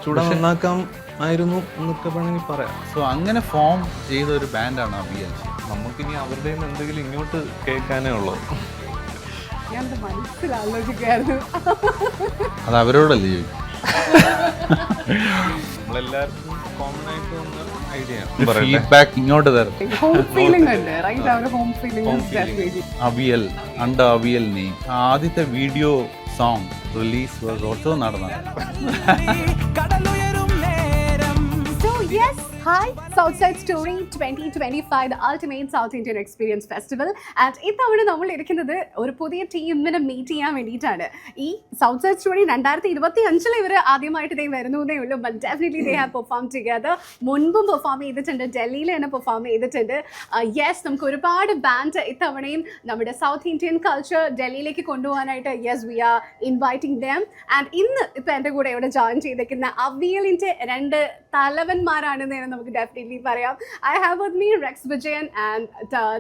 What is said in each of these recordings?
കുറച്ചുകൂടെ നന്നാക്കാം ആയിരുന്നു എന്നൊക്കെ വേണമെങ്കിൽ പറയാം. സോ അങ്ങനെ ഫോം ചെയ്ത ഒരു ബാൻഡാണ് അവിയൽ. നമുക്കിനി അവരുടെ നിന്ന് എന്തെങ്കിലും ഇങ്ങോട്ട് കേൾക്കാനേ ഉള്ളൂ. ഞാൻ മനസ്സിലാലോചിക്കായിരുന്നു. അത് അവരോടല്ലേ ചോദിക്കും. നമ്മളെല്ലാവർക്കും കോമൺ ആയിട്ട് വന്ന ഐഡിയ ഫീഡ്ബാക്ക് ഇങ്ങോട്ട് തരും. ഹോം ഫീലിംഗ് ഉണ്ട്, റൈറ്റ്? ആ ഒരു home feeling. Avial under Avial name ആദ്യത്തെ video song release was also നടന്നത്. So yes, hi, Southside Story 2025, the ultimate South Indian Experience Festival. And ഇത്തവണ നമ്മൾ ഇരിക്കുന്നത് ഒരു പുതിയ ടീമിനെ മീറ്റ് ചെയ്യാൻ വേണ്ടിയിട്ടാണ്. ഈ Southside Story 2025 ഇവർ ആദ്യമായിട്ട് ഇതേ വരുന്നതേ ഉള്ളൂ. But definitely they have perform together. മുൻപും പെർഫോം ചെയ്തിട്ടുണ്ട്, ഡൽഹിയിൽ തന്നെ പെർഫോം ചെയ്തിട്ടുണ്ട്. യെസ്, നമുക്ക് ഒരുപാട് ബാൻഡ് ഇത്തവണയും നമ്മുടെ സൗത്ത് ഇന്ത്യൻ കൾച്ചർ ഡൽഹിയിലേക്ക് കൊണ്ടുപോകാനായിട്ട് yes we are inviting them. And ഇന്ന് ഇപ്പം എൻ്റെ കൂടെ ഇവിടെ ജോയിൻ ചെയ്തിരിക്കുന്ന അവിയലിൻ്റെ രണ്ട് തലവന്മാരാണെന്ന് നമുക്ക് ഡെഫിനറ്റ്ലി പറയാം. I have with me Rex Vijayan and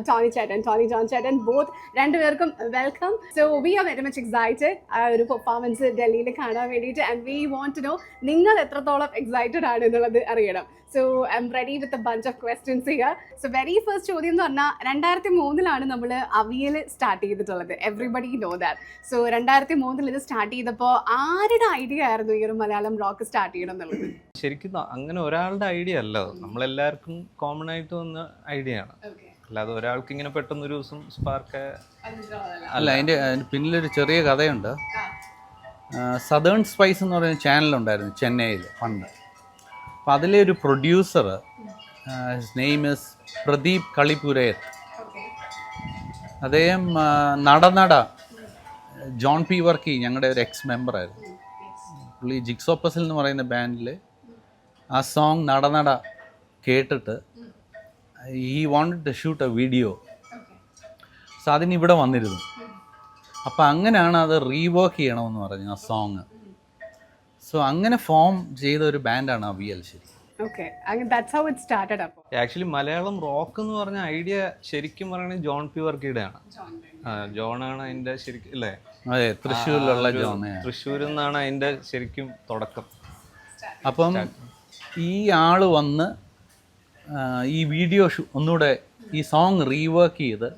Tony John ചേട്ടൻ. ബോത്ത് രണ്ടുപേർക്കും welcome. So we are very much excited ആ ഒരു പെർഫോമൻസ് ഡൽഹിയിൽ കാണാൻ വേണ്ടിയിട്ട്. And we want to know നിങ്ങൾ എത്രത്തോളം എക്സൈറ്റഡ് ആണ് എന്നുള്ളത് അറിയണം. So I am ready with a bunch of questions here. So very first ചോദ്യം എന്ന് പറഞ്ഞാൽ 2003 നമ്മൾ അവിയൽ സ്റ്റാർട്ട് ചെയ്തിട്ടുള്ളത്. Everybody know that. സോ 2003 ഇത് സ്റ്റാർട്ട് ചെയ്തപ്പോൾ ആരുടെ ഐഡിയ ആയിരുന്നു ഈ ഒരു മലയാളം റോക്ക് സ്റ്റാർട്ട് ചെയ്യണം എന്നുള്ളത്? ശരിക്കും അങ്ങനെ ഒരാളുടെ ഐഡിയ അല്ല, നമ്മളെല്ലാവർക്കും കോമൺ ആയിട്ട് വന്ന ഐഡിയ ആണ്. അല്ലാതെ ഒരാൾക്ക് ഇങ്ങനെ പെട്ടെന്നൊരു ദിവസം സ്പാർക്ക് അല്ല. അതിൻ്റെ പിന്നിലൊരു ചെറിയ കഥയുണ്ട്. സദേൺ സ്പൈസ് എന്ന് പറയുന്ന ചാനലുണ്ടായിരുന്നു ചെന്നൈയിൽ പണ്ട്. അപ്പോൾ അതിലെ ഒരു പ്രൊഡ്യൂസർ നെയിം ഇസ് പ്രദീപ് കളിപ്പുരയത്ത്. അദ്ദേഹം നട ജോൺ പി വർക്കി ഞങ്ങളുടെ ഒരു എക്സ് മെമ്പറായിരുന്നു. പുള്ളി ജിക്സോ പസിൽ എന്ന് പറയുന്ന ബാൻഡിൽ ആ സോങ് നട കേട്ടിട്ട് he wanted to shoot a video. So അതിനിവിടെ വന്നിരുന്നു. അപ്പോൾ അങ്ങനെയാണ് അത് റീവർക്ക് ചെയ്യണമെന്ന് പറഞ്ഞു ആ സോങ്. സോ അങ്ങനെ ഫോം ചെയ്ത ഒരു ബാൻഡാണ് അവിയൽ. ശരി, ആക്ച്വലി മലയാളം റോക്ക് എന്ന് പറഞ്ഞ ഐഡിയ ശരിക്കും പറയുകയാണെങ്കിൽ ജോൺ പി വർക്കിയുടെ ആണ്. ജോണാണ് അതിൻ്റെ ശരിക്കും അല്ലേ? അതെ, തൃശ്ശൂരിലുള്ള ജോൺ. തൃശ്ശൂരിൽ നിന്നാണ് അതിൻ്റെ ശരിക്കും തുടക്കം. അപ്പം ഈ ആള് വന്ന് ഈ വീഡിയോ ഒന്നുകൂടെ ഈ സോങ് റീവർക്ക് ചെയ്ത്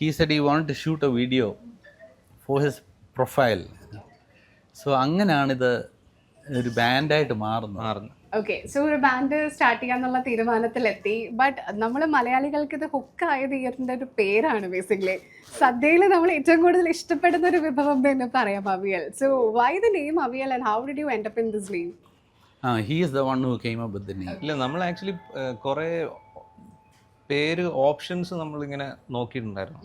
he said he want to shoot a video for his profile. So അങ്ങനെയാണിത് ഒരു ബാൻഡായിട്ട് മാറുന്നത്. ഓക്കെ, സോ ഒരു ബാൻഡ് സ്റ്റാർട്ട് ചെയ്യാന്നുള്ള തീരുമാനത്തിലെത്തി. ബട്ട് നമ്മൾ മലയാളികൾക്ക് ഇത് ഹുക്കായത് ഇയറിൻ്റെ ഒരു പേരാണ്. ബേസിക്കലി സദ്യയിൽ നമ്മൾ ഏറ്റവും കൂടുതൽ ഇഷ്ടപ്പെടുന്ന ഒരു വിഭവം തന്നെ പറയാം avial. So why the name Avial and how did you end up in this name? He is the one who came up with the name. ഇല്ല, നമ്മൾ ആക്ച്വലി കുറേ പേര് ഓപ്ഷൻസ് നമ്മളിങ്ങനെ നോക്കിയിട്ടുണ്ടായിരുന്നു.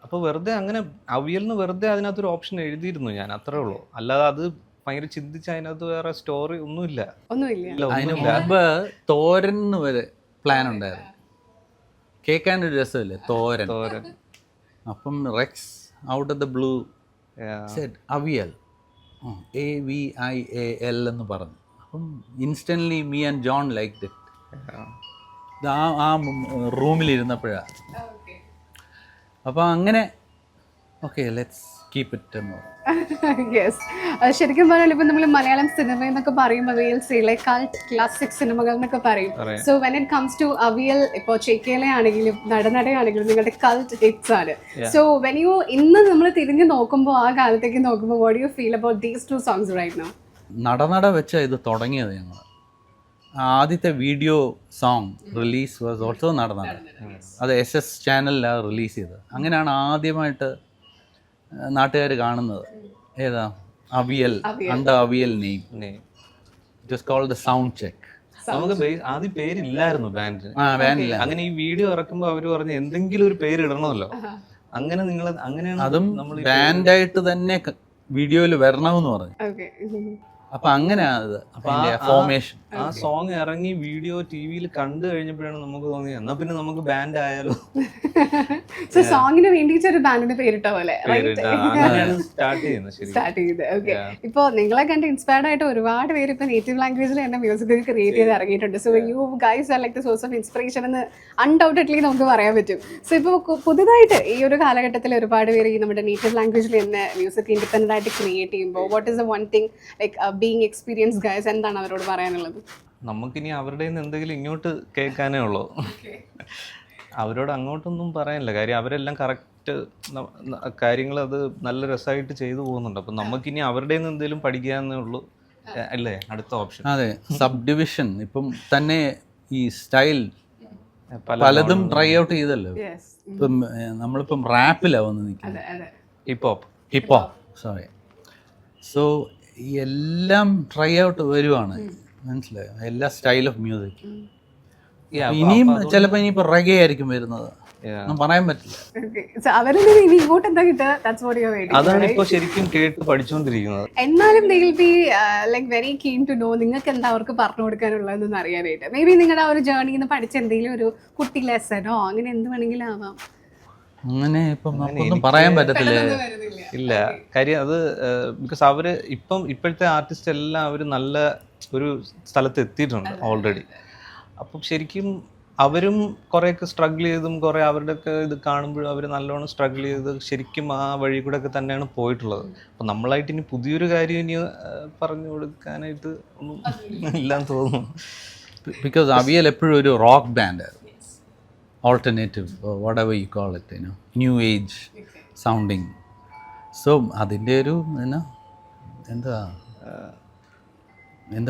അപ്പോൾ വെറുതെ അങ്ങനെ അവിയൽ എന്ന് വെറുതെ അതിനകത്തൊരു ഓപ്ഷൻ എഴുതിയിരുന്നു ഞാൻ, അത്രേ ഉള്ളൂ. അല്ലാതെ അത് ഭയങ്കര ചിന്തിച്ച് അതിനകത്ത് വേറെ സ്റ്റോറി ഒന്നുമില്ല. അതിന് മുമ്പ് തോരൻ വരെ പ്ലാൻ ഉണ്ടായിരുന്നു. കേൾക്കാനൊരു രസമില്ലേ തോരൻ. അപ്പം Rex out of the blue said Avial, AVIAL എന്ന് പറഞ്ഞു. അപ്പം instantly me and John like it. ആ റൂമിലിരുന്നപ്പോഴാണ്. അപ്പോൾ അങ്ങനെ ഓക്കെ ലെറ്റ്സ് കീപ്പ് ഇറ്റ് എന്ന് പറഞ്ഞു. യെസ്, ശരിക്കും പറഞ്ഞാൽ ഇപ്പം നമ്മൾ മലയാളം സിനിമ എന്നൊക്കെ പറയുമ്പോൾ അവിയൽ കൾട്ട് ക്ലാസിക് സിനിമകൾ എന്നൊക്കെ പറയും. So when it comes to Avial, ഇപ്പോൾ ചേക്കേലെ ആണെങ്കിലും നടനടയാണെങ്കിലും നിങ്ങളുടെ കൾട്ട് ഹിറ്റ്സ് ആണ്. സോ വെൻ യു ഇന്ന് നമ്മൾ തിരിഞ്ഞു നോക്കുമ്പോൾ ആ കാലത്തേക്ക് നോക്കുമ്പോൾ what you feel about these two songs right now? Nada വെച്ച ഇത് തുടങ്ങിയത് ഞങ്ങൾ. ആദ്യത്തെ video song release was also Nada. അത് SS ചാനലിലാണ് റിലീസ് ചെയ്തത്. അങ്ങനെയാണ് ആദ്യമായിട്ട് നാട്ടുകാർ കാണുന്നത്. ഏതാ Avial under Avial name. It was called the sound check. നമുക്ക് ആദ്യം പേരില്ലായിരുന്നു ബാൻഡിന്. ബാൻഡില്ല. അങ്ങനെ ഈ വീഡിയോ ഇറക്കുമ്പോൾ അവർ പറഞ്ഞു എന്തെങ്കിലും ഒരു പേര് ഇടണമല്ലോ. അങ്ങനെ നിങ്ങൾ അങ്ങനെയാണ് അതും ബാൻഡായിട്ട് തന്നെ വീഡിയോയിൽ വരണമെന്ന് പറഞ്ഞു. അപ്പൊ അങ്ങനെയാണ് ഫോർമേഷൻ. ആ സോങ് ഇറങ്ങി വീഡിയോ ടിവിയിൽ കണ്ടു കഴിഞ്ഞപ്പോഴാണ് നമുക്ക് തോന്നിയത് എന്നാ പിന്നെ നമുക്ക് ബാൻഡ് ആയാലോ. സോ സോങ്ങിന് വേണ്ടിയിട്ട് ഒരു ബാൻഡിന് പേരിട്ട പോലെ സ്റ്റാർട്ട് ചെയ്ത്. ഓക്കെ, ഇപ്പോൾ നിങ്ങളെ കണ്ട് ഇൻസ്പയർഡ് ആയിട്ട് ഒരുപാട് പേര് ഇപ്പൊ നേറ്റീവ് ലാംഗ്വേജിൽ തന്നെ മ്യൂസിക് ക്രിയേറ്റ് ചെയ്ത് ഇറങ്ങിയിട്ടുണ്ട്. So you guys are like the source of inspiration എന്ന് അൺഡൗട്ടഡ്ലി നമുക്ക് പറയാൻ പറ്റും. സോ ഇപ്പോൾ പുതുതായിട്ട് ഈ ഒരു കാലഘട്ടത്തിൽ ഒരുപാട് പേര് ഈ നമ്മുടെ നേറ്റീവ് ലാംഗ്വേജിൽ തന്നെ മ്യൂസിക് ഇൻഡിപെൻഡന്റ് ആയിട്ട് ക്രിയേറ്റ് ചെയ്യുമ്പോൾ what is the one thing like being experience guys, എന്താണ് അവരോട് പറയാനുള്ളത്? നമുക്കിനി അവരുടെ നിന്ന് എന്തെങ്കിലും ഇങ്ങോട്ട് കേൾക്കാനേ ഉള്ളൂ. അവരോട് അങ്ങോട്ടൊന്നും പറയാനില്ല. കാര്യം അവരെല്ലാം കറക്റ്റ് കാര്യങ്ങൾ അത് നല്ല രസമായിട്ട് ചെയ്തു പോകുന്നുണ്ട്. അപ്പം നമുക്കിനി അവരുടെ നിന്ന് എന്തെങ്കിലും പഠിക്കാന്നേ ഉള്ളൂ അല്ലേ അടുത്ത ഓപ്ഷൻ. അതെ, സബ് ഡിവിഷൻ ഇപ്പം തന്നെ ഈ സ്റ്റൈൽ പലതും ട്രൈ ഔട്ട് ചെയ്തല്ലോ. ഇപ്പം നമ്മളിപ്പം റാപ്പിലാണ് വന്ന് നിൽക്കുന്നത്, ഹിപ്പ് ഹോപ്പ് സോറി. സോ എല്ലാം ട്രൈ ഔട്ട് വരുവാണ്, മനസ്സിലായോ, എല്ലാ സ്റ്റൈൽ ഓഫ് മ്യൂസിക്. ഇനിയും ചിലപ്പോൾ ഇനിയിപ്പോൾ റെഗെ ആയിരിക്കും വരുന്നത്, ഒന്നും പറയാൻ പറ്റില്ല. അതാണ് ഇപ്പോൾ ശരിക്കും കേട്ട് പഠിച്ചുകൊണ്ടിരിക്കുന്നത്. എന്നാലും വെരി കീൻ ടു നോ നിങ്ങൾക്ക് എന്താ അവർക്ക് പറഞ്ഞു കൊടുക്കാനുള്ളതെന്ന് അറിയാനായിട്ട്. മേ ബി നിങ്ങളുടെ ആ ഒരു ജേർണിന്ന് പഠിച്ച എന്തെങ്കിലും ഒരു കുട്ടി ലെസനോ അങ്ങനെ എന്ത് വേണമെങ്കിലും ആവാം. അങ്ങനെ ഇപ്പം നമുക്കൊന്നും പറയാൻ പറ്റത്തില്ല. ഇല്ല, കാര്യം അത് ബിക്കോസ് അവര് ഇപ്പോഴത്തെ ആർട്ടിസ്റ്റ് എല്ലാം അവർ നല്ല ഒരു സ്ഥലത്ത് എത്തിയിട്ടുണ്ട് ഓൾറെഡി. അപ്പം ശരിക്കും അവരും കുറേയൊക്കെ സ്ട്രഗിൾ ചെയ്തും കുറേ അവരുടെയൊക്കെ ഇത് കാണുമ്പോഴും അവർ നല്ലോണം സ്ട്രഗിൾ ചെയ്ത് ശരിക്കും ആ വഴി കൂടെ ഒക്കെ തന്നെയാണ് പോയിട്ടുള്ളത്. അപ്പം നമ്മളായിട്ട് ഇനി പുതിയൊരു കാര്യം ഇനി പറഞ്ഞു കൊടുക്കാനായിട്ട് ഒന്നും ഇല്ലാന്ന് തോന്നുന്നു. ബിക്കോസ് അവിയൽ എപ്പോഴും ഒരു rock band, alternative whatever you call it, new age sounding. So അതിൻ്റെ ഒരു എന്താ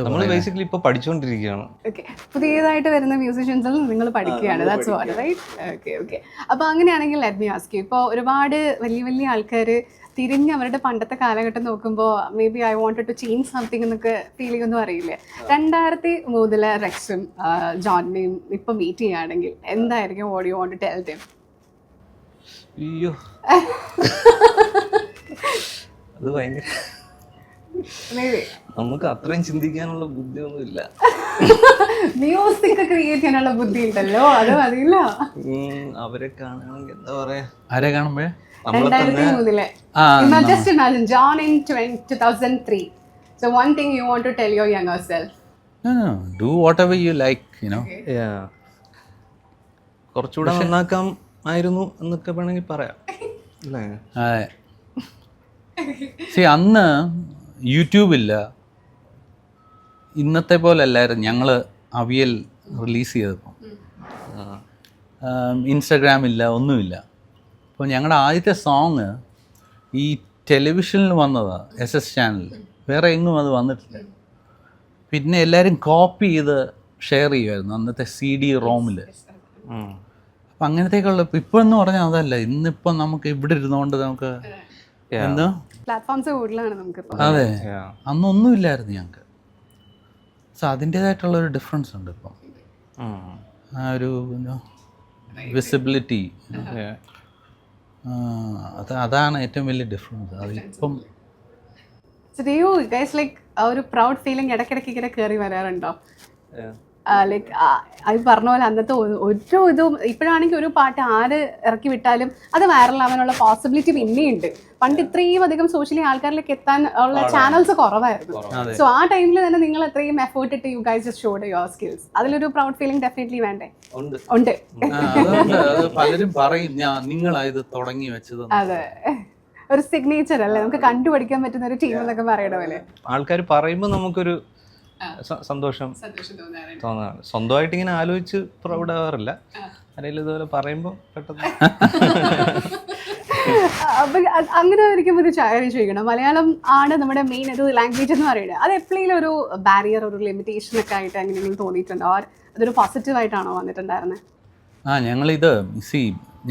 നമ്മൾ ബേസിക്കലി ഇപ്പോൾ പഠിച്ചുകൊണ്ടിരിക്കുകയാണ്. ഓക്കെ, പുതിയതായിട്ട് വരുന്ന മ്യൂസിഷ്യൻസിൽ നിങ്ങൾ പഠിക്കുകയാണ്, that's what, right? Okay okay. അപ്പോൾ അങ്ങനെയാണെങ്കിൽ ലെറ്റ് മീ ആസ്ക് യു, ഇപ്പോൾ ഒരുപാട് വലിയ വലിയ ആൾക്കാർ തിരിഞ്ഞ് അവരുടെ പണ്ടത്തെ കാലഘട്ടം നോക്കുമ്പോൾ maybe I wanted to change something എന്നൊക്കെ ഫീൽ ചെയ്യുമെന്ന് അറിയില്ലേ? 2003 റെക്സും ജോണിനെയും ഇപ്പം മീറ്റ് ചെയ്യുകയാണെങ്കിൽ എന്തായിരിക്കും what you want to tell them? അയ്യോ, അത് ഭയങ്കര നമുക്ക് അത്രയും ചിന്തിക്കാനുള്ള ബുദ്ധിയൊന്നും ഇല്ല. മ്യൂസിക് ക്രിയേറ്റ് ചെയ്യാനുള്ള ബുദ്ധി ഉണ്ടല്ലോ, അത് മതിയില്ല. അവരെ കാണുകയാണെങ്കിൽ എന്താ പറയാ, ആരെ കാണുമ്പോഴേ 2003 just imagine John in 2003. So one thing you want to tell your younger self? No, do whatever you like, കുറച്ചുകൂടെ നന്നാക്കാം ആയിരുന്നു എന്നൊക്കെ വേണമെങ്കിൽ പറയാം അല്ലേ? അതെ. അന്ന് യൂട്യൂബില്ല, ഇന്നത്തെ പോലെ അല്ലായിരുന്നു ഞങ്ങൾ അവിയൽ റിലീസ് ചെയ്തപ്പോൾ. ഇൻസ്റ്റഗ്രാമില്ല, ഒന്നുമില്ല. അപ്പോൾ ഞങ്ങളുടെ ആദ്യത്തെ സോങ് ഈ ടെലിവിഷനിൽ വന്നതാണ്, SS ചാനലിൽ, വേറെ എങ്ങും അത് വന്നിട്ടില്ല. പിന്നെ എല്ലാവരും കോപ്പി ചെയ്ത് ഷെയർ ചെയ്യുമായിരുന്നു അന്നത്തെ CD റോമിൽ. അപ്പം അങ്ങനത്തേക്കുള്ള ഇപ്പോഴെന്ന് പറഞ്ഞാൽ അതല്ല, ഇന്നിപ്പം നമുക്ക് ഇവിടെ ഇരുന്നുകൊണ്ട് നമുക്ക് എന്താ പ്ലാറ്റ്ഫോംസ് കൂടുതലാണ് നമുക്ക്. അതെ, അന്നൊന്നും ഇല്ലായിരുന്നു ഞങ്ങൾക്ക്. സോ അതിൻ്റേതായിട്ടുള്ള ഒരു ഡിഫറൻസ് ഉണ്ട് ഇപ്പം, ആ ഒരു വിസിബിലിറ്റി, അതാണ് ഏറ്റവും വലിയ ഡിഫറൻസ്. അതിപ്പം ഒരു പ്രൗഡ് ഫീലിംഗ് ഇടയ്ക്കിടയ്ക്ക് ഇങ്ങനെ കയറി വരാറുണ്ടോ? ലൈക്ക് അത് പറഞ്ഞ പോലെ അന്നത്തെ ഒരു ഇതും ഇപ്പോഴാണെങ്കിൽ ഒരു പാട്ട് ആര് ഇറക്കി വിട്ടാലും അത് വൈറലാവാനുള്ള പോസിബിലിറ്റി പിന്നെയുണ്ട്. പണ്ട് ഇത്രയും അധികം സോഷ്യലി ആൾക്കാരിലേക്ക് എത്താൻ ഉള്ള ചാനൽസ് കുറവായിരുന്നു. സോ ആ ടൈമിൽ തന്നെ നിങ്ങൾ എത്രയും എഫേർട്ട് ഇട്ട് you guys just showed your skills. അതിലൊരു പ്രൗഡ് ഫീലിംഗ് ഡെഫിനറ്റ്ലി വേണ്ടേ? ഉണ്ട്. പലരും പറയും നിങ്ങളായത് തുടങ്ങി വെച്ചത്. അതെ, ഒരു സിഗ്നേച്ചർ അല്ലേ, നമുക്ക് കണ്ടുപഠിക്കാൻ പറ്റുന്ന ഒരു ടീം എന്നൊക്കെ പറയണ പോലെ. ആൾക്കാർ പറയുമ്പോൾ നമുക്കൊരു സന്തോഷം തോന്നാറ്. സ്വന്തമായിട്ട് ഇങ്ങനെ ആലോചിച്ച് പ്രൗഡ് ആവാറില്ല, ആരെങ്കിലും ഇതുപോലെ പറയുമ്പോൾ പെട്ടെന്ന്. അപ്പം അങ്ങനെ ആയിരിക്കും ഒരു കാര്യം ചോദിക്കണം. മലയാളം ആണ് നമ്മുടെ മെയിൻ ഒരു ലാംഗ്വേജ് എന്ന് പറയുന്നത്. അത് എപ്പോഴും ഒരു ബാരിയർ, ഒരു ലിമിറ്റേഷൻ ഒക്കെ ആയിട്ട് എങ്ങനെയെങ്കിലും തോന്നിയിട്ടുണ്ടോ? അതൊരു പോസിറ്റീവായിട്ടാണോ വന്നിട്ടുണ്ടായിരുന്നത്? ഞങ്ങളിത്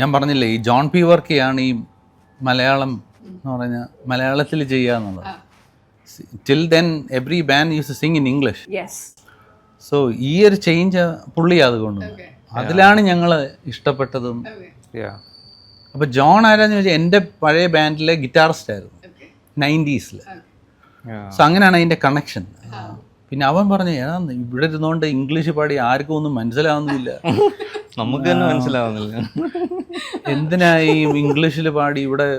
ഞാൻ പറഞ്ഞില്ലേ, ഈ ജോൺ പി വർക്കിയാണ് ഈ മലയാളം എന്ന് പറഞ്ഞാൽ മലയാളത്തിൽ ചെയ്യുക എന്നുള്ളത്. Till then every band used to sing in English. Yes. So ഈ ഒരു ചേഞ്ച് പുള്ളി അതുകൊണ്ട് അതിലാണ് ഞങ്ങൾ ഇഷ്ടപ്പെട്ടതും. അപ്പോൾ ജോൺ ആരാന്ന് ചോദിച്ചാൽ എൻ്റെ പഴയ ബാൻഡിലെ ഗിറ്റാറിസ്റ്റ് ആയിരുന്നു 90s. സോ അങ്ങനെയാണ് അതിൻ്റെ കണക്ഷൻ. പിന്നെ അവൻ പറഞ്ഞു, ഇവിടെ ഇരുന്നുകൊണ്ട് ഇംഗ്ലീഷ് പാടി ആർക്കും ഒന്നും മനസ്സിലാവുന്നില്ല, നമുക്ക് തന്നെ മനസ്സിലാവുന്നില്ല, എന്തിനാ ഈ ഇംഗ്ലീഷിൽ പാടി ഇവിടെ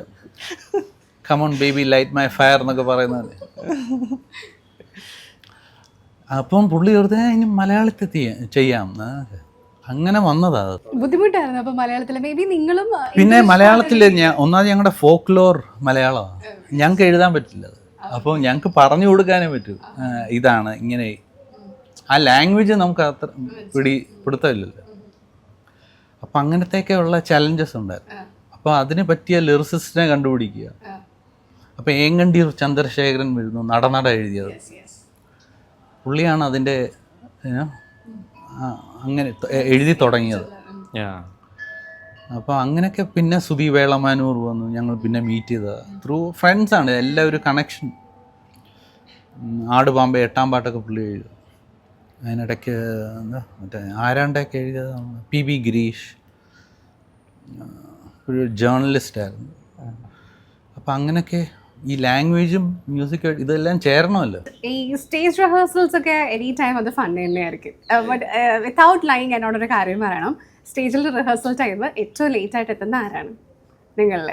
come on baby light my fire എന്നൊക്കെ പറയുന്നത്. അപ്പം പുള്ളി വെറുതെ ഇനി മലയാളത്തിൽ ചെയ്യാം, അങ്ങനെ വന്നതാ. ബുദ്ധിമുട്ടായിരുന്നു അപ്പൊ മലയാളത്തിൽ. മേ ബി നിങ്ങളും പിന്നെ മലയാളത്തിൽ ഒന്നാമത് ഞങ്ങളുടെ ഫോക്ലോർ മലയാളമാണ്, ഞങ്ങൾക്ക് എഴുതാൻ പറ്റില്ല അത്. അപ്പോൾ ഞങ്ങൾക്ക് പറഞ്ഞു കൊടുക്കാനേ പറ്റൂ, ഇതാണ് ഇങ്ങനെ. ആ ലാംഗ്വേജ് നമുക്ക് അത്ര പിടുത്തമില്ലല്ലോ. അപ്പം അങ്ങനത്തെയൊക്കെ ഉള്ള ചലഞ്ചസ് ഉണ്ടായിരുന്നു. അപ്പോൾ അതിന് പറ്റിയ ലിറിസിസ്റ്റിനെ കണ്ടുപിടിക്കുക. അപ്പോൾ ഏങ്ങണ്ടി ചന്ദ്രശേഖരൻ വരുന്നു, നടനട എഴുതിയത് പുള്ളിയാണ്. അതിൻ്റെ അങ്ങനെ എഴുതി തുടങ്ങിയത്. അപ്പോൾ അങ്ങനെയൊക്കെ പിന്നെ സുധി വേളമാനൂർ വന്നു, ഞങ്ങൾ പിന്നെ മീറ്റ് ചെയ്തത് ത്രൂ ഫ്രണ്ട്സാണ്. എല്ലാം ഒരു കണക്ഷൻ. ആട് പാമ്പ് 8-ാം പാട്ടൊക്കെ പുള്ളി എഴുതും. അതിനിടയ്ക്ക് എന്താ മറ്റേ ആരാണ്ടൊക്കെ എഴുതിയത് PB ഗിരീഷ്, ഒരു ജേർണലിസ്റ്റായിരുന്നു. അപ്പം അങ്ങനെയൊക്കെ ഈ ലാംഗ്വേജും മ്യൂസിക്കും ഇതെല്ലാം ചേരണമല്ലോ. ഈ സ്റ്റേജ് റിഹേഴ്സൽസ് ഒക്കെ എനി ടൈം അത് ഫൺ തന്നെയായിരിക്കും. ബട്ട് വിത്തൗട്ട് ലൈങ് എന്നോടൊരു കാര്യം പറയണം, സ്റ്റേജിൽ റിഹേഴ്സൽ ടൈം ഏറ്റവും ലേറ്റ് ആയിട്ട് എത്തുന്ന ആരാണ് നിങ്ങളിൽ?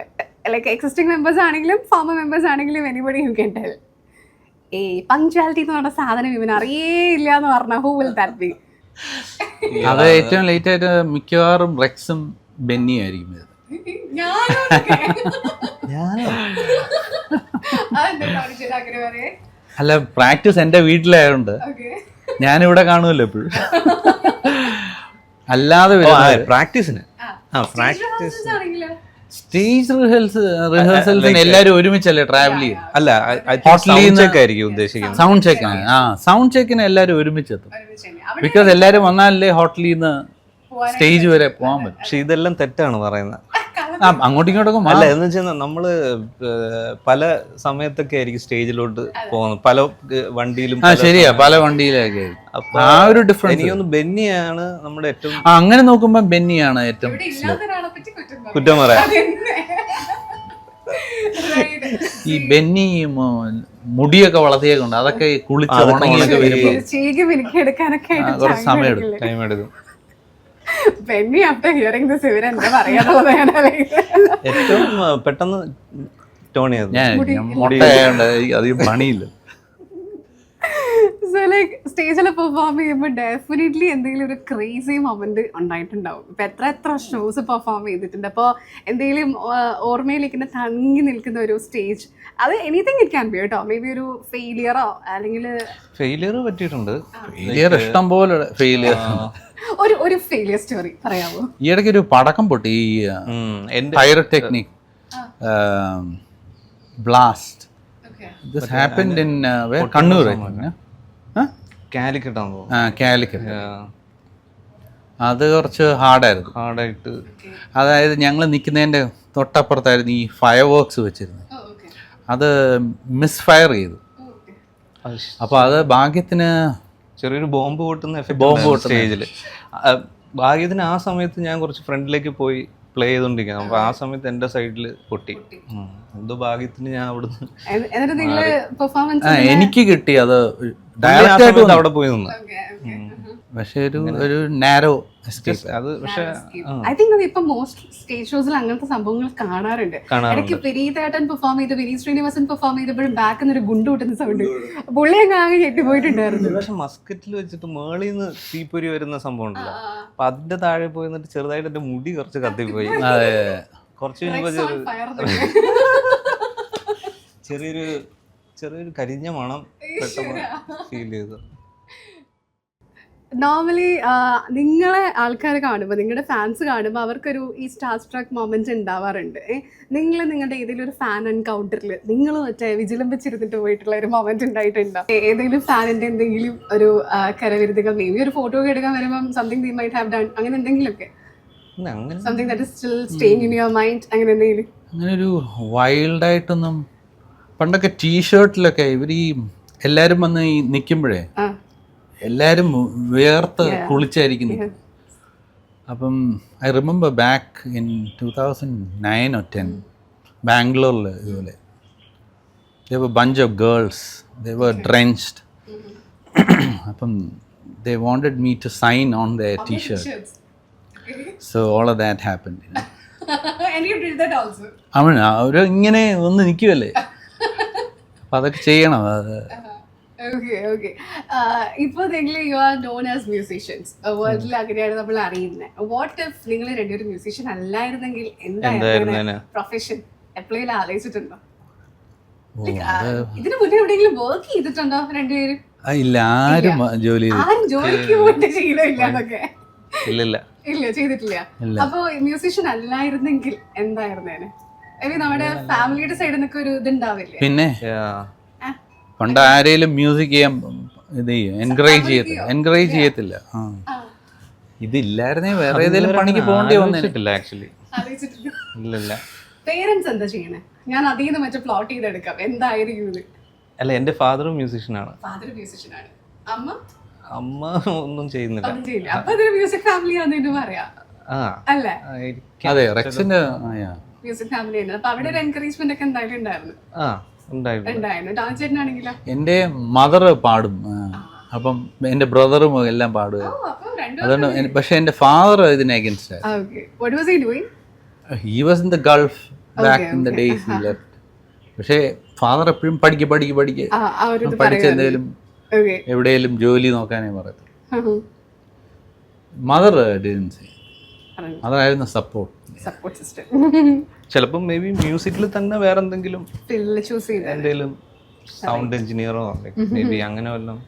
ലൈക്ക് എക്സിസ്റ്റിംഗ് മെമ്പേഴ്സ് ആണെങ്കിലും ഫോമർ മെമ്പേഴ്സ് ആണെങ്കിലും എനിബഡി യു ക്യാൻ ടെൽ. ഈ പങ്ക്ച്വാലിറ്റി എന്ന് പറഞ്ഞ സാധനം ഇവന് അറിയേ ഇല്ല എന്ന് പറഞ്ഞാൽ ഹൂ വിൽ ദാറ്റ് ബി? അത് ഏറ്റവും ലേറ്റ് ആയിട്ട് മിക്കവാറും റെക്സും ബെന്നിയും ആയിരിക്കും. അല്ല, പ്രാക്ടീസ് എൻ്റെ വീട്ടിലായതുകൊണ്ട് ഞാനിവിടെ കാണുമല്ലോ എപ്പോഴും. അല്ലാതെ പ്രാക്ടീസിന് സ്റ്റേജ് റിഹേഴ്സൽസിന് എല്ലാവരും ഒരുമിച്ചല്ലേ ട്രാവൽ ചെയ്യും? അല്ല, ആയിരിക്കും ഉദ്ദേശിക്കുന്നത്. സൗണ്ട് ചെക്കിന് സൗണ്ട് ചെക്കിന് എല്ലാവരും ഒരുമിച്ചെത്തും. ബിക്കോസ് എല്ലാവരും വന്നാലല്ലേ ഹോട്ടലിൽ നിന്ന് സ്റ്റേജ് വരെ പോകാൻ പറ്റും. പക്ഷെ ഇതെല്ലാം തെറ്റാണ് പറയുന്നത്. അങ്ങോട്ടും ഇങ്ങോട്ടും അല്ല, എന്ന് വെച്ചാൽ നമ്മള് പല സമയത്തൊക്കെ ആയിരിക്കും സ്റ്റേജിലോട്ട് പോകുന്നത്, പല വണ്ടിയിലും. ശരിയാ, പല വണ്ടിയിലൊക്കെ. അപ്പൊ ആ ഒരു ഡിഫറൻസ് എനിക്കൊന്ന് ബെന്നിയാണ് നമ്മുടെ ഏറ്റവും. അങ്ങനെ നോക്കുമ്പോ ബെന്നിയാണ് ഏറ്റവും കുറ്റം പറയാം. ഈ ബെന്നി മുടിയൊക്കെ വളർത്തിയേക്കുണ്ട്, അതൊക്കെ കുളിച്ച് ഉണങ്ങിയൊക്കെ വരുമ്പോ കുറച്ച് സമയം എടുക്കും, ടൈം എടുക്കും. ബെന്നി ആഫ്റ്റർ ഹിയറിംഗ് ദിസ് ഇവർ എന്താ പറയാനുള്ളത്? ഏറ്റവും പെട്ടെന്ന് ടോൺ ചെയ്തു. അധികം പണിയില്ല. സോ ലൈക്ക് സ്റ്റേജിൽ പെർഫോം ചെയ്യുമ്പോൾ ഡെഫിനറ്റ്ലി എന്തെങ്കിലും ഒരു ക്രേസി മൊമെന്റ് ഉണ്ടായിട്ടുണ്ടാവും. ഇപ്പൊ എത്ര ഷോസ് പെർഫോം ചെയ്തിട്ടുണ്ട്. അപ്പോൾ എന്തെങ്കിലും ഓർമ്മയിലേക്ക് തങ്ങി നിൽക്കുന്ന ഒരു സ്റ്റേജ്, അത് എനിത്തിങ് ഇറ്റ് ക്യാൻ ബി കേട്ടോ. മേ ബി ഒരു ഫെയിലിയറോ അല്ലെങ്കിൽ ഫെയിലിയർ പറ്റിയിട്ടുണ്ട്. ഫെയിലിയർ ഇഷ്ടം പോലെ ഫെയിലിയർ. ഒരു ഫെയിലിയർ സ്റ്റോറി പറയാമോ? ഈ ഇടയ്ക്ക് ഒരു പടക്കം പൊട്ടി, pyrotechnic blast. This happened in Kannur, Calicut. അത് കുറച്ച് ഹാർഡായിട്ട്. അതായത് ഞങ്ങൾ നിൽക്കുന്നതിൻ്റെ തൊട്ടപ്പുറത്തായിരുന്നു ഈ ഫയർ വർക്ക്സ് വെച്ചിരുന്നത്. അത് മിസ് ഫയർ ചെയ്തു. അപ്പോൾ അത് ഭാഗ്യത്തിന് ചെറിയൊരു ബോംബ് പൊട്ടുന്ന സ്റ്റേജിൽ. ഭാഗ്യത്തിന് ആ സമയത്ത് ഞാൻ കുറച്ച് ഫ്രണ്ടിലേക്ക് പോയി പ്ലേ ചെയ്തോണ്ടിരിക്കണം. അപ്പൊ ആ സമയത്ത് എന്റെ സൈഡിൽ പൊട്ടി. എന്തോ ഭാഗ്യത്തിന് ഞാൻ അവിടുന്ന് എനിക്ക് കിട്ടി. അത് അവിടെ പോയി നിന്ന്. പക്ഷെ ഒരു നാരോ അത്. പക്ഷെ ഐ തിങ്ക് അത് ഇപ്പൊ മോസ്റ്റ് സ്റ്റേജ് ഷോസിൽ അങ്ങനത്തെ സംഭവങ്ങൾ കാണാറുണ്ട്. ഇടയ്ക്ക് വിനീതേട്ടൻ പെർഫോം ചെയ്ത്, വിനീത് ശ്രീനിവാസൻ പെർഫോം ചെയ്തപ്പോഴും ബാക്ക് എന്നൊരു ഗുണ്ട് കൂട്ടുന്ന സൗണ്ട് പുള്ളി അങ്ങ് ആകെ ഞെട്ടിപ്പോയിട്ടുണ്ടായിരുന്നു. പക്ഷെ മസ്കറ്റിൽ വെച്ചിട്ട് മേളിൽ നിന്ന് തീപ്പൊരി വരുന്ന സംഭവം ഉണ്ടല്ലോ, അപ്പൊ അതിന്റെ താഴെ പോയി എന്നിട്ട് ചെറുതായിട്ട് എന്റെ മുടി കുറച്ച് കത്തിപ്പോയി. കുറച്ച് കഴിഞ്ഞപ്പോ ചെറിയൊരു കരിഞ്ഞ മണം പെട്ടെന്ന് ഫീൽ ചെയ്തു. നോർമലി നിങ്ങളെ ആൾക്കാർ കാണുമ്പോൾ, നിങ്ങളുടെ ഫാൻസ് കാണുമ്പോൾ അവർക്കൊരു ഈ സ്റ്റാർ സ്ട്രക്ക് മൊമെന്റ് ഉണ്ടാവാറുണ്ട്. നിങ്ങളുടെ ഏതെങ്കിലും ഒരു ഫാൻ എൻകൗണ്ടറിൽ നിങ്ങൾ മറ്റേ വിജിലംബിച്ചിരുന്നിട്ട് പോയിട്ടുള്ള ഒരു മൊമെന്റ് ഉണ്ടായിട്ടുണ്ടോ? ഏതെങ്കിലും ഫാനിന്റെ എന്തെങ്കിലും ഒരു കരവിരുതുകൾ, മേ ബി ഒരു ഫോട്ടോ എടുക്കാൻ വരുമ്പോൾ something they might have done, അങ്ങനെ എന്തെങ്കിലുമൊക്കെ? Something that is still staying in your mind, അങ്ങനെ എന്തെങ്കിലും? അങ്ങനെ ഒരു വൈൽഡായിട്ടൊന്നും. പണ്ടൊക്കെ ടീഷർട്ടിലൊക്കെ ഇവർ ഈ എല്ലാവരും വന്ന് ഈ നിൽക്കുമ്പോഴേ എല്ലാവരും വേർത്ത് കുളിച്ചായിരിക്കും. അപ്പം I remember back in 2009 or 10 ബാംഗ്ലൂരിൽ ഇതുപോലെ there were bunch of girls, they were drenched. അപ്പം they wanted me to sign on their t-shirt. So all of that happened, you know. And you did that also? അവർ ഇങ്ങനെ ഒന്ന് നിൽക്കുമല്ലേ, അപ്പം അതൊക്കെ ചെയ്യണം. അത് okay. ഇപ്പോൾ നിങ്ങൾ you are known as musicians, വേൾഡിൽ അങ്ങനെയാണ് നമ്മൾ അറിയുന്നത്. വാട്ട് ഇഫ് നിങ്ങൾ രണ്ടുപേരും മ്യൂസീഷ്യൻ അല്ലായിരുന്നെങ്കിൽ എന്തായിരുന്നു പ്രൊഫഷൻ? എപ്പോഴെങ്കിലും ആലോചിച്ചിട്ടുണ്ടോ? ഇതിന് മുന്നേ എവിടെയെങ്കിലും വർക്ക് ചെയ്തിട്ടുണ്ടോ രണ്ടുപേരും? ഇല്ല, ആരും ജോലി ചെയ്തു. ആരും ജോലിക്ക് പോയിട്ട് ശീലമില്ല എന്നൊക്കെ? ഇല്ലില്ല. ഇല്ല, ചെയ്തിട്ടില്ല. അപ്പൊ മ്യൂസിഷ്യൻ അല്ലായിരുന്നെങ്കിൽ എന്തായിരുന്നേനെ? നമ്മുടെ ഫാമിലിയുടെ സൈഡിൽ നിന്നൊക്കെ ഒരു ഇതുണ്ടാവില്ലേ? പിന്നെ Yeah. പണ്ട് ആരെയും മ്യൂസിക് ചെയ്യാൻ ഇത് ചെയ്യും, എൻകറേജ് ചെയ്യത്തില്ല. ഇതില്ലായിരുന്നേ വേറെ ഏതെങ്കിലും പണിക്ക് പോകേണ്ടി വന്നിട്ടില്ല ആക്ച്വലി. ഇല്ലില്ല. പേരൻസ് എന്താ ചെയ്യണേ? ഞാൻ അതിൽ നിന്ന് മറ്റേ പ്ലോട്ട് ചെയ്തെടുക്കാം എന്തായിരിക്കും ഇത്. അല്ല, എൻ്റെ ഫാദറും മ്യൂസീഷ്യനാണ്. ഫാദർ മ്യൂസിഷ്യനാണ്. അമ്മ അമ്മ ഒന്നും ചെയ്യുന്നില്ല. ഒന്നും ചെയ്യില്ല. അപ്പൊ അതൊരു മ്യൂസിക് ഫാമിലി ആണെന്ന് പറയാം അല്ലേ? അതെ, റെക്സിന്റെ മ്യൂസിക് ഫാമിലി ആണ്. അപ്പൊ അവിടെ ഒരു എൻകറേജ്മെന്റ് ഒക്കെ എന്തായാലും ഉണ്ടായിരുന്നു. ഡാൻസ് ചേട്ടനാണെങ്കിലോ? എൻ്റെ മദർ പാടും, അപ്പം എൻ്റെ ബ്രദറും എല്ലാം പാടുക. അതുകൊണ്ട് പക്ഷെ എൻ്റെ ഫാദർ ഇതിന് അഗൻസ്റ്റ് ആയിരുന്നു. He was in the Gulf back in the days he left. പക്ഷേ ഫാദർ എപ്പോഴും പഠിക്ക് പഠിച്ചെന്തെങ്കിലും എവിടെയെങ്കിലും ജോലി നോക്കാനേ പറയത്തുള്ളൂ. മദർ അതായിരുന്നു സപ്പോർട്ട് സിസ്റ്റം. ചിലപ്പം മേ ബി മ്യൂസിക്കിൽ തന്നെ വേറെ എന്തെങ്കിലും എന്തെങ്കിലും സൗണ്ട് എഞ്ചിനീയറോ മേ ബി അങ്ങനെ വല്ലതും.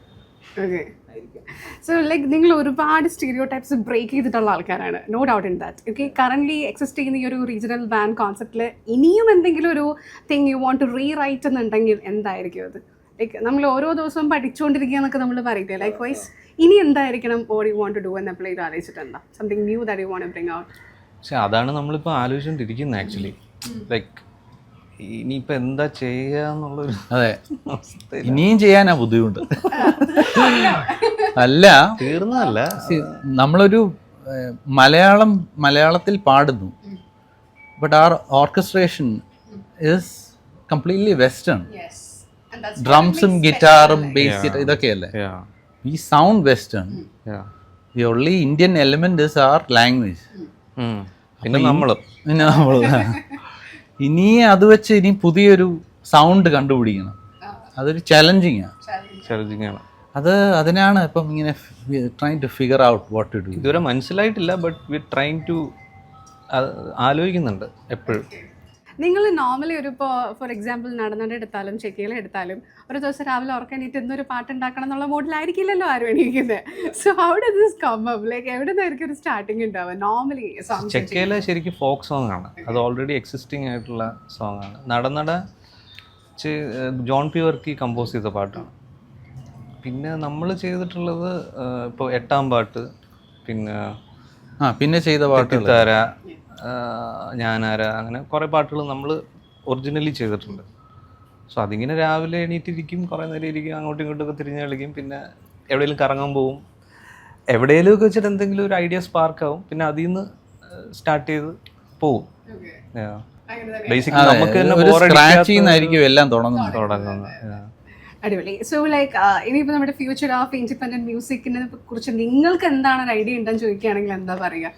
സോ ലൈക്ക് നിങ്ങൾ ഒരുപാട് സ്റ്റീരിയോ ടൈപ്സ് ബ്രേക്ക് ചെയ്തിട്ടുള്ള ആൾക്കാരാണ്, no doubt in that. Okay, current exist ചെയ്യുന്ന ഈ ഒരു റീജിയണൽ ബാൻഡ് കോൺസെപ്റ്റിൽ ഇനിയും എന്തെങ്കിലും ഒരു thing you want to rewrite എന്നുണ്ടെങ്കിൽ എന്തായിരിക്കും അത്? ലൈക്ക് നമ്മൾ ഓരോ ദിവസവും പഠിച്ചുകൊണ്ടിരിക്കുക എന്നൊക്കെ നമ്മൾ പറയില്ലേ, ലൈക്ക് വൈസ് ഇനി എന്തായിരിക്കണം what you want to do എന്ന് എപ്പോഴും ആലോചിച്ചിട്ടുണ്ടോ? Something new that you want to bring out? പക്ഷെ അതാണ് നമ്മളിപ്പോൾ ആലോചിച്ചുകൊണ്ടിരിക്കുന്നത് ആക്ച്വലി. ലൈക്ക് ഇനിയിപ്പോൾ എന്താ ചെയ്യുകയെന്നുള്ളൊരു അതെ, ഇനിയും ചെയ്യാനാ ബുദ്ധിമുട്ട്. അല്ല, തീർന്നതല്ല. നമ്മളൊരു മലയാളത്തിൽ പാടുന്നു, but our orchestration is completely western. ഡ്രംസും ഗിറ്റാറും ബേസ് ഗിറ്റാർ ഇതൊക്കെയല്ലേ. We sound western. The only Indian element is our language. പിന്നെ നമ്മൾ ഇനി അത് വെച്ച് ഇനി പുതിയൊരു സൗണ്ട് കണ്ടുപിടിക്കണം. അതൊരു ചലഞ്ചിങ് ആണ്. അതിനാണ് ഇപ്പം ഇങ്ങനെ trying to figure out what to do. ഇതുവരെ മനസ്സിലായിട്ടില്ല, ബട്ട് വി ട്രൈങ് ടു ആലോചിക്കുന്നുണ്ട് എപ്പോഴും. നിങ്ങൾ നോർമലി ഒരു ഇപ്പോൾ ഫോർ എക്സാമ്പിൾ നടന്നടെ എടുത്താലും ചെക്കിയിലെ എടുത്താലും ഒരു ദിവസം രാവിലെ ഉറക്കണിട്ട് ഇന്നൊരു പാട്ട് ഉണ്ടാക്കണം എന്നുള്ള മോഡിലായിരിക്കില്ലല്ലോ ആരും എണീക്കുന്നത്. So how does this come up? Like എവിടെ നിന്നായിരിക്കും ഒരു സ്റ്റാർട്ടിങ് ഉണ്ടാവുക നോർമലി? ചെക്കയിലെ ശരിക്കും ഫോക്ക് സോങ് ആണ്, അത് ഓൾറെഡി എക്സിസ്റ്റിംഗ് ആയിട്ടുള്ള സോങ് ആണ്. നടനട ജോൺ പി വർക്കി കമ്പോസ് ചെയ്ത പാട്ടാണ്. പിന്നെ നമ്മൾ ചെയ്തിട്ടുള്ളത് ഇപ്പോൾ 8-ാം പാട്ട്, പിന്നെ ചെയ്ത പാട്ടുകാര, ഞാനാര, അങ്ങനെ കുറേ പാട്ടുകൾ നമ്മൾ ഒറിജിനലി ചെയ്തിട്ടുണ്ട്. സോ അതിങ്ങനെ രാവിലെ എണീറ്റിരിക്കും, കുറേ നേരം ഇരിക്കും, അങ്ങോട്ടും ഇങ്ങോട്ടും തിരിഞ്ഞ് കളിക്കും, പിന്നെ എവിടെയെങ്കിലും കറങ്ങാൻ പോവും, എവിടെയെങ്കിലും ഒക്കെ വെച്ചിട്ട് എന്തെങ്കിലും ഒരു ഐഡിയ സ്പാർക്ക് ആവും, പിന്നെ അതിൽ നിന്ന് സ്റ്റാർട്ട് ചെയ്ത് പോവും. ബേസിക്കലി നമുക്ക് തന്നെ എല്ലാം തുടങ്ങുന്നത്. അടിപൊളി. സോ ലൈക്ക് ഇനിയിപ്പോൾ നമ്മുടെ ഫ്യൂച്ചർ ഓഫ് ഇൻഡിപെൻഡന്റ് മ്യൂസിക്കിനെ കുറിച്ച് നിങ്ങൾക്ക് എന്താണ് ഒരു ഐഡിയ ഉണ്ടെന്ന് ചോദിക്കുകയാണെങ്കിൽ എന്താ പറയുക?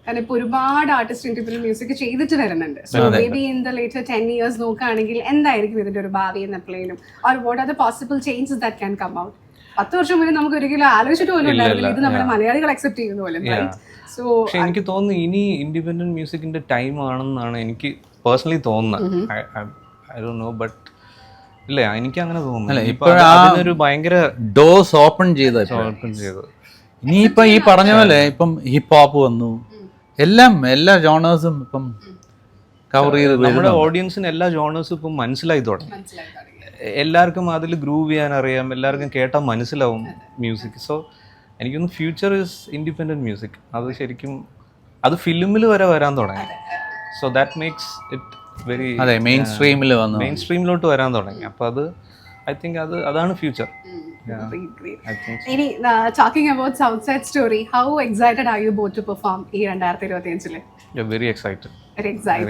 കാരണം ഇപ്പോൾ ഒരുപാട് ആർട്ടിസ്റ്റ് ഇൻഡിപെൻഡന്റ് മ്യൂസിക് ചെയ്തിട്ട് വരുന്നുണ്ട്. So maybe in the later 10 years നോക്കുകയാണെങ്കിൽ എന്തായിരിക്കും ഇതിന്റെ ഒരു ഭാവി എന്ന് എപ്പോഴും, or what are the possible changes that can come out? 10 വർഷം മുന്നേ നമുക്ക് ഒരിക്കലും ആലോചിച്ചിട്ട് പോലും ഉണ്ടാവില്ല ഇത് നമ്മുടെ മലയാളികൾ അക്സെപ്റ്റ് ചെയ്യുന്ന പോലെ. സോ പക്ഷെ എനിക്ക് തോന്നുന്നു ഇനി ഇൻഡിപെൻഡന്റ് മ്യൂസിക്കിന്റെ ടൈം ആണെന്നാണ് എനിക്ക് പേഴ്സണലി തോന്നുന്നത്. ഐ ഡോണ്ട് നോ, ബട്ട് ഇല്ല, എനിക്ക് അങ്ങനെ തോന്നുന്നു. ഭയങ്കര ഡോസ് ഓപ്പൺ ചെയ്ത് ഇനിയിപ്പൊ ഈ പറഞ്ഞ പോലെ ഇപ്പം ഹിപ്പ് ഹോപ്പ് വന്നു, എല്ലാ ജോണേഴ്സും ഇപ്പം കവർ ചെയ്ത് നമ്മുടെ ഓഡിയൻസിന് എല്ലാ ജോണേഴ്സും ഇപ്പം മനസ്സിലായി തുടങ്ങി. എല്ലാവർക്കും അതിൽ ഗ്രൂവ് ചെയ്യാൻ അറിയാം, എല്ലാവർക്കും കേട്ടാൽ മനസ്സിലാവും മ്യൂസിക്. സോ എനിക്കൊന്ന് ഫ്യൂച്ചർ ഇസ് ഇൻഡിപെൻഡന്റ് മ്യൂസിക്. അത് ശരിക്കും അത് ഫിലിമിൽ വരെ വരാൻ തുടങ്ങി. So that makes it very മെയിൻ സ്ട്രീമിലോട്ട് വരാൻ തുടങ്ങി. അപ്പോൾ അത് ഐ തിങ്ക് അതാണ് ഫ്യൂച്ചർ. ഇനി talking about Southside Story, how excited are you both to perform ഈ 2025? Very excited. Very excited.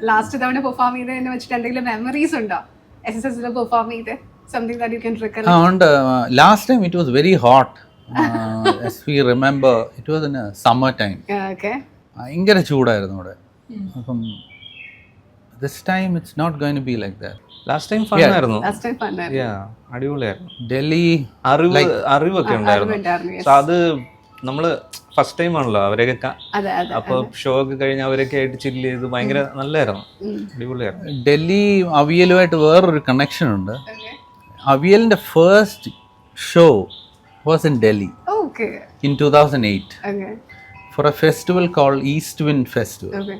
Last തവണ പെർഫോം ചെയ്തതിനെ വെച്ചിട്ട് എന്തെങ്കിലും മെമ്മറീസ് ഉണ്ടോ? SSSൽ പെർഫോം ചെയ്ത് something that you can recollect? Last time it was very hot. As we remember, it was in a summer time. Okay. ഭയങ്കര ചൂടായിരുന്നു അവിടെ. അപ്പം this time it's not going to be like that. Last time fun ആയിരുന്നു. അടിപൊളിയായിരുന്നു. ഡൽഹി അറിവൊക്കെ ഉണ്ടായിരുന്നു. So അത് നമ്മൾ first time ആണല്ലോ അവരെയൊക്കെ അതെ അതെ അപ്പോൾ ഷോ ഒക്കെ കഴിഞ്ഞ് അവരൊക്കെ ആയിട്ട് ചില്ല് ചെയ്ത് ഭയങ്കര നല്ലതായിരുന്നു, അടിപൊളിയായിരുന്നു. ഡൽഹി അവിയലുമായിട്ട് വേറൊരു കണക്ഷൻ ഉണ്ട്. അവിയലിൻ്റെ first show was in Delhi okay in 2008 okay for a festival called East Wind Festival. Okay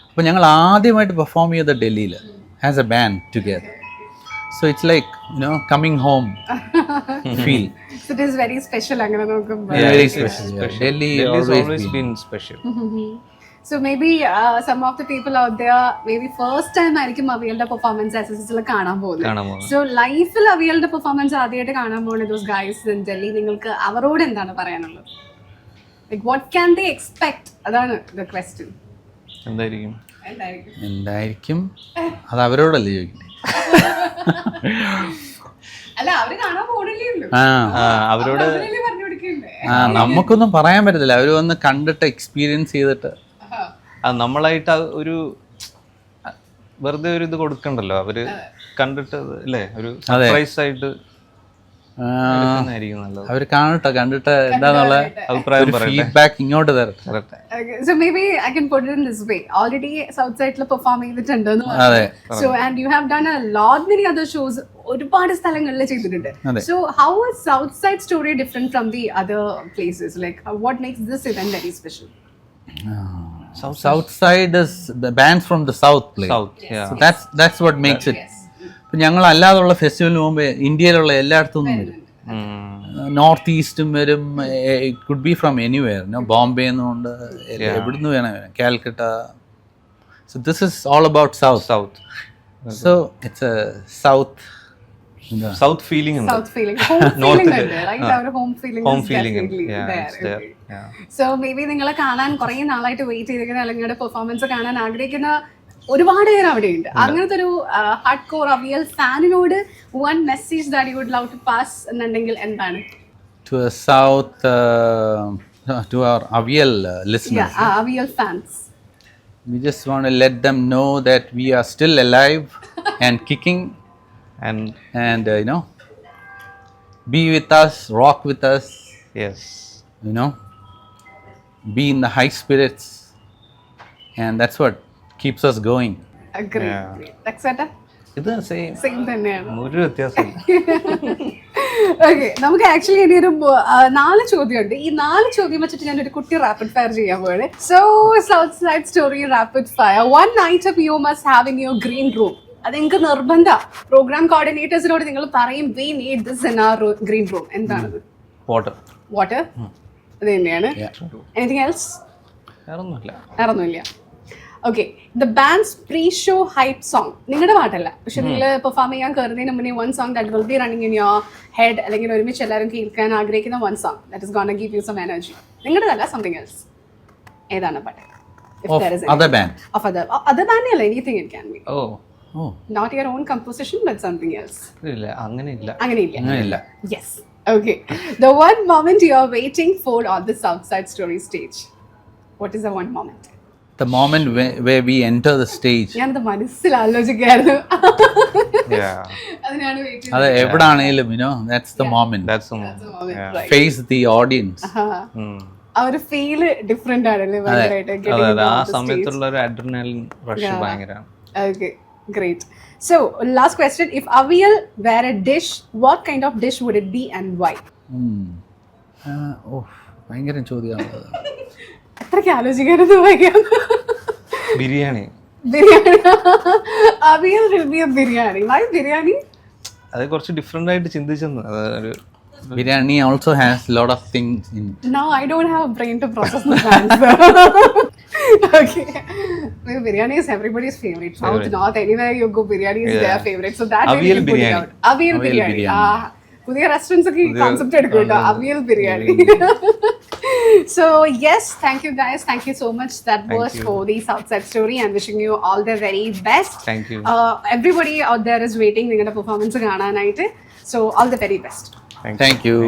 അപ്പോൾ ഞങ്ങൾ ആദ്യമായിട്ട് പെർഫോം ചെയ്ത ഡൽഹിയിൽ as a band together. So it's like coming home feel. It is very special അങ്ങനെ നോക്കുമ്പോൾ. Very special. Delhi always been special. So maybe some of the people out there maybe first time ആയിരിക്കും അവിയലിന്റെ performance SSL കാണാൻ പോകുന്നത്. So ലൈഫിൽ അവിയലിന്റെ performance ആദ്യമായിട്ട് കാണാൻ പോകുന്ന those guys in Delhi, നിങ്ങൾക്ക് അവരോട് എന്താണ് പറയാനുള്ളത്? Like what can they expect? അതാണ് the question. എന്തായിരിക്കും എന്തായിരിക്കും അത് അവരോടല്ലേ ചോദിക്കുന്നത്. അല്ല അവര് കാണാൻ പോണില്ലേ, അവരോട് പറഞ്ഞു കൊടുക്കണ്ടേ? നമുക്കൊന്നും പറയാൻ പറ്റത്തില്ല. അവർ വന്ന് കണ്ടിട്ട് എക്സ്പീരിയൻസ് ചെയ്തിട്ട് നമ്മളായിട്ട് ഒരു വെറുതെ ഒരു ഇത് കൊടുക്കണ്ടല്ലോ, അവര് കണ്ടിട്ട് അല്ലേ ഒരു സർപ്രൈസ് ആയിട്ട് എടുക്കുന്നതായിരിക്കും നല്ലത്. അവർ കണ്ടിട്ട് എന്താന്നുള്ള അഭിപ്രായം ഫീഡ്ബാക്ക് ഇങ്ങോട്ട് തരട്ടെ. So maybe I can put it in this way. Already South Side ൽ പെർഫോം ചെയ്തിട്ടുണ്ടെന്ന് പറഞ്ഞു. So and you have done a lot many other shows. ഒരുപാട് സ്ഥലങ്ങളിൽ ചെയ്തിട്ടുണ്ട്. So how is South Side story different from the other places? Like what makes this event very special? South Side is the bands from the South play. South, yeah. So that's what makes it. ഇപ്പം ഞങ്ങൾ അല്ലാതുള്ള ഫെസ്റ്റിവലിന് പോകുമ്പോൾ ഇന്ത്യയിലുള്ള എല്ലായിടത്തും നിന്നും വരും. North ഈസ്റ്റും വരും. Could be from anywhere. Bombay എന്നുകൊണ്ട് എവിടുന്ന് വേണം വരാം. Calcutta. So this is all about south. So it's A south feeling ഉണ്ട്. South feeling. Home feeling ഉണ്ട്. Right? Our home feeling Home is feeling definitely yeah, there. it's there. Okay. Yeah. So maybe നിങ്ങളെ കാണാൻ കുറേ നാളായിട്ട് wait ചെയ്തിരിക്കുന്ന അല്ലെങ്കിൽ നിങ്ങളുടെ performance കാണാൻ ആഗ്രഹിക്കുന്ന ഒരുപാട് പേര് അവിടെയുണ്ട്. അങ്ങനത്തെ ഒരു ഹാർഡ് കോർ അവിയൽ ഫാനിനോട് one message that you would love to pass എന്നുണ്ടെങ്കിൽ എന്താണ്? To a South, to our Avial listeners. Yeah, Avial fans. We just want to let them know that we are still alive and kicking, and be with us, rock with us. Yes. Be in the high spirits, and that's what keeps us going. Great. Accepta? ഇത് same തന്നെയാണ്. ഒരു വ്യത്യാസമില്ല. Okay, നമുക്ക് actually ഇനി ഒരു 4 ചോദ്യമുണ്ട്. ഈ 4 ചോദ്യം വെച്ചിട്ട് ഞാൻ ഒരു കുട്ടി റാപ്പിഡ് ഫയർ ചെയ്യാൻ പോവാണ്. So South Side Story rapid fire. One item you must have in your green room. അത് നിങ്ങൾക്ക് നിർബന്ധ. പ്രോഗ്രാം കോർഡിനേറ്റേഴ്സിനോട് നിങ്ങൾ പറയും we need this in our green room. എന്താണത്? വാട്ടർ. അത് തന്നെയാണ്. Anything else? വേറൊന്നുമില്ല. Okay, the bands pre show hype song. നിങ്ങളുടെ പാട്ടല്ല, പക്ഷെ നിങ്ങൾ പെർഫോം ചെയ്യാൻ കയറുന്നതിന് മുന്നേ one song that will be running in your head, അല്ലെങ്കിൽ ഒരുമിച്ച് എല്ലാവരും കേൾക്കാൻ ആഗ്രഹിക്കുന്ന one song that is gonna give you some energy. നിങ്ങളുടെതല്ല, സംതിങ് എൽസ്. ഏതാണ് പാട്ട്? Other band. Of other band അല്ല, anything it can be. Oh. Not your own composition but something else. ഇല്ല, അങ്ങനെയില്ല. Yes. Okay. The one moment you are waiting for on the South Side Story stage. What is the one moment? The moment where we enter the stage. ഞാൻ അത് മനസ്സിൽ ആലോചിക്കായിരുന്നു. അതിനാണ് wait ചെയ്തത്. അത് എവിടാണെങ്കിലും that's the moment. That's the moment. Face the audience. ആ ഒരു feel different ആണല്ലേ ഭയങ്കരമായിട്ട്. ആ സമയത്തുള്ള ഒരു അഡ്രിനലിൻ റഷ് ഭയങ്കരമാണ്. Okay, great. So last question, if Avial were a dish, what kind of dish would it be and why? ഭയങ്കര ചോദ്യമാണ്. അത്രയ്ക്ക് ആലോചിക്കരുത്. Biryani. Avial will be a biryani. Why biryani? അത് കുറച്ച് ഡിഫറെന്റ് ആയിട്ട് ചിന്തിച്ചെന്ന്. അതൊരു Biryani also has a lot of things in it. Now I don't have a brain to process the answer. Okay. Well, biryani is everybody's favorite. South, north, anywhere you go, biryani is their favorite. So that way you put it out. Avial biryani. പുതിയ restaurants ഒക്കെ ഈ concept എടുക്കും കേട്ടോ, avial biryani. So yes, thank you guys. Thank you so much. That was for the South Side Story and wishing you all the very best. Thank you. Everybody out there is waiting നിങ്ങളുടെ performance കാണാനായിട്ട്. So all the very best. Thank you.